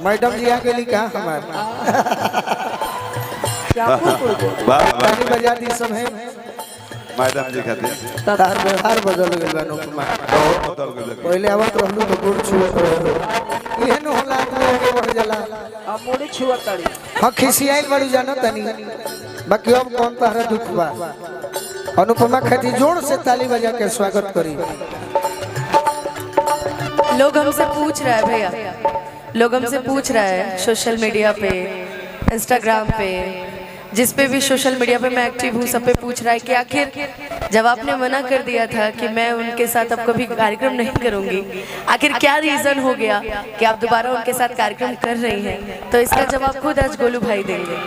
Madam जी आके लिखा हमारे ताली बजा दी समय मैडम जी खाते तार व्यवहार बदल गइल बा अनुपमा पहले आवत रहलू तो गोड़ छुए इहे न होला आदमी आगे बढ़ जाला अब मोड़ी छुआ तड़ी हां खिसियाइल बड़ी जानो तनी बाकी अब कौन तारा दुख बा अनुपमा खाती जोर से ताली बजा के स्वागत करी। लोग हमसे पूछ रहा है भैया, लोग हमसे पूछ रहा है सोशल मीडिया पे, इंस्टाग्राम पे, जिस पे भी सोशल मीडिया पे मैं एक्टिव हूँ, सब पे पूछ रहा है कि आखिर जब आपने मना कर दिया था कि मैं उनके साथ अब कभी कार्यक्रम नहीं करूँगी, आखिर क्या रीज़न हो गया कि आप दोबारा उनके साथ कार्यक्रम कर रही हैं? तो इसका जवाब खुद आज गोलू भाई देंगे।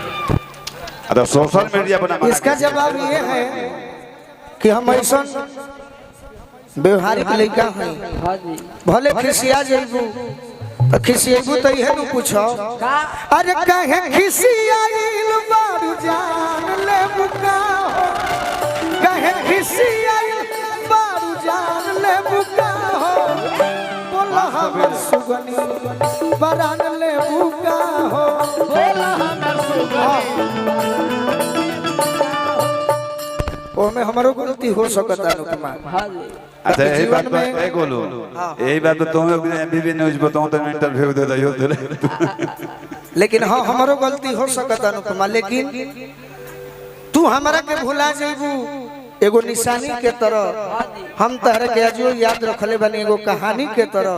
सोशल मीडिया पर इसका जवाब ये है कि हम ऐसा व्यवहारिक लड़का हैं, भले खिसिया जेबू तो खिसिएबू तो यह न पूछो अरे कहे खिसियाइल बारू जान ले बुका हो, कहे खिसियाइल बारू जान ले बुका हो, बोला हमर सुगनी बरान ले बुका हो, बोला हमर सुगनी ओ में हमारो गलती हो सकता अनुपमा। अच्छा यही बात मैं बोलूं, यही बात तुम एमबीबी न्यूज बताऊं तो इंटरव्यू दे दो लेकिन हाँ हमारो गलती हो सकता अनुपमा, लेकिन तू हमारा के भुला जेबू एगो निशानी के तरह, हम तहरा के आजो याद रखले बनी एगो कहानी के तरह,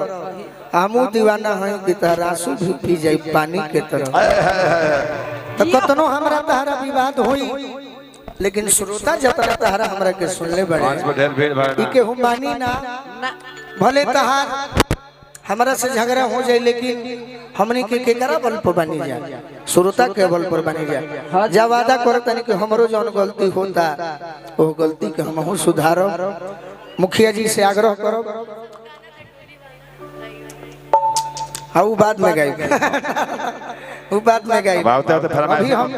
हमू दीवाना है कि तहरा आंसू भी पी जाई पानी के तरह। तो कतनो हमरा तहरा विवाद होई लेकिन श्रोता जतना तहरा हमरा के सुनले बड़े इके हम मानी ना, भले तहार हमरा से झगड़ा हो जाए लेकिन हमनी के केकरा बल पर बनी जाए, श्रोता के बल पर बनी जाए। जब वादा करत तनी कि हमरो जौन गलती होता वो गलती के हमहु सुधारो, मुखिया जी से आग्रह करो। हाँ वो बाद में गाई वो बाद में गाई अभी हम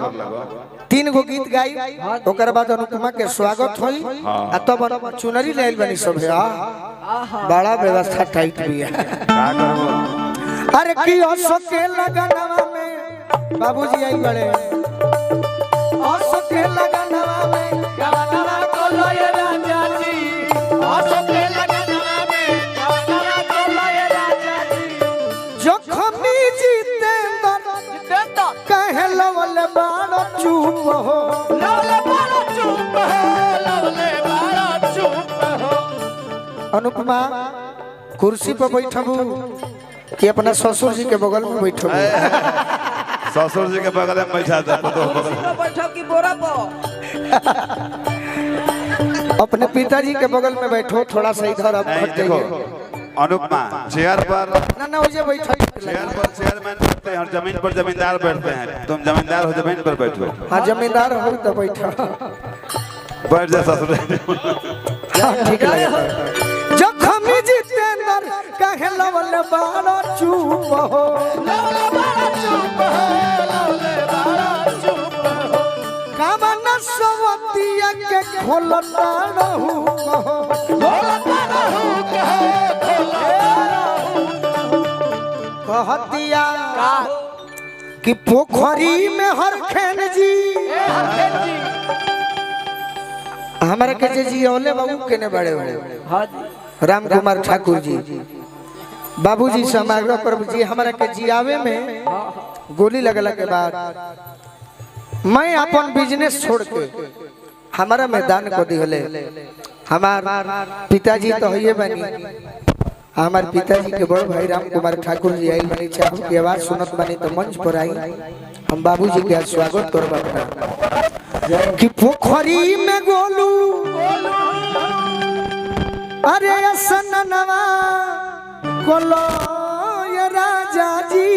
3 गो गीत गाई ओकर बाद अनुपमा के स्वागत होई आ तब चुनरी ले बनी सब है। बड़ा व्यवस्था टाइट भी है। अरे की असके लगनवा में बाबूजी आई बड़े असके लगनवा में गवनवा को लय राजा जी, असके लगनवा में गवनवा को लय राजा जी, जोखमी जितेंद्र कहे लवल बाड़ो चुप हो, लवल बाड़ो चुप हो, लवल बाड़ो चुप हो। अनुपमा कुर्सी पर बैठबू कि अपना ससुर जी के बगल में बैठबू? ससुर जी के बगल में बैठा था बैठो कि बोरा पर अपने पिताजी के बगल में बैठो, थोड़ा सा इधर अब हट जाइए। अनुपमा चेयर पर ना उसे बैठो, चेयर पर चेयरमैन बैठते हैं और जमीन पर जमींदार बैठते हैं, तुम जमींदार हो जमीन पर बैठो। हाँ जमींदार हो तो बैठो, बैठ जा ससुर ठीक लगेगा। जोखमी जितेंद्र कहे लवल बाड़ो चुप हो, लवल बाड़ो चुप हो, लवल बाड़ो चुप हो, कामन सवतिया के खोलता रहू कहो, खोलता रहू कहो, कहतिया कि पोखरी में हरखेन जी हमारा के जी ओले बाबू केने बड़े बड़े राम कुमार ठाकुर जी बाबूजी से आग्रह कर जी हमारा के जियावे में गोली लगला के बाद मैं अपन बिजनेस छोड़ के हमारा मैदान को दिहले। हमार पिताजी तो है बनी, हमारे पिताजी के बड़ भाई राम कुमार ठाकुर जी आई बनी, चाहू की आवाज सुनत बनी तो मंच पर आई, हम बाबूजी के स्वागत करब कि पोखरी में गोलू अरे सननवा कोलो ये राजा जी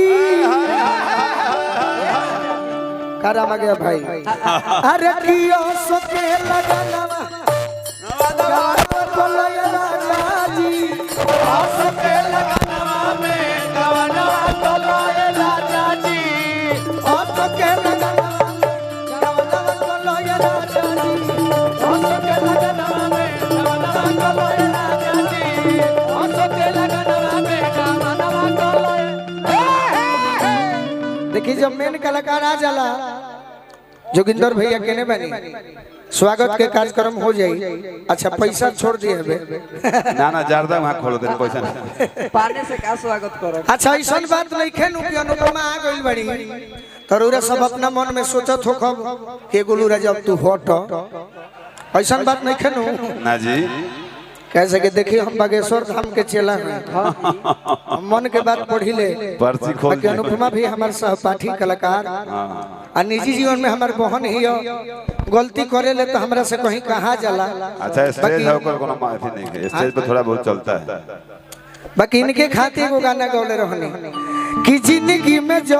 कराम गया भाई। अरे कियो सोके लगनवा कोलो ये राजा जी, सोके लगनवा में गवनवा कोलो ये राजा जी, सोके लगनवा गवनवा कोलो ये राजा जी, सोके लगनवा में गवनवा कोलो ये राजा जी, सोके लगनवा में गवनवा कोलो ये देखी जब मेन कलाकार आ जाला जोगिंदर भैया केने बनी स्वागत के कार्यक्रम हो जाई। अच्छा पैसा छोड़ दिए बे ना ना जारदा वहां खोल दे पैसा नहीं। पाने से का स्वागत करो। अच्छा ऐसा बात नहीं खेनु कि अनुपमा आ गइल बड़ी तरुरा सब अपना मन में सोचत हो कब के गोलू राजा अब तू हट ऐसा बात नहीं खेनु ना जी कैसे के देखिए हम बागेश्वर धाम के चेला हैं हम मन के बात पढ़ी ले पर्ची खोल बाकी अनुपमा भी हमारे सहपाठी कलाकार आ निजी जीवन में हमारे बहन ही हो गलती करे ले तो हमरा से कहीं कहा जाला। अच्छा स्टेज है ऊपर कोनो माफी नहीं है स्टेज पे थोड़ा बहुत चलता है। बाकी इनके खातिर वो गाना गौले रहनी कि जिंदगी में जो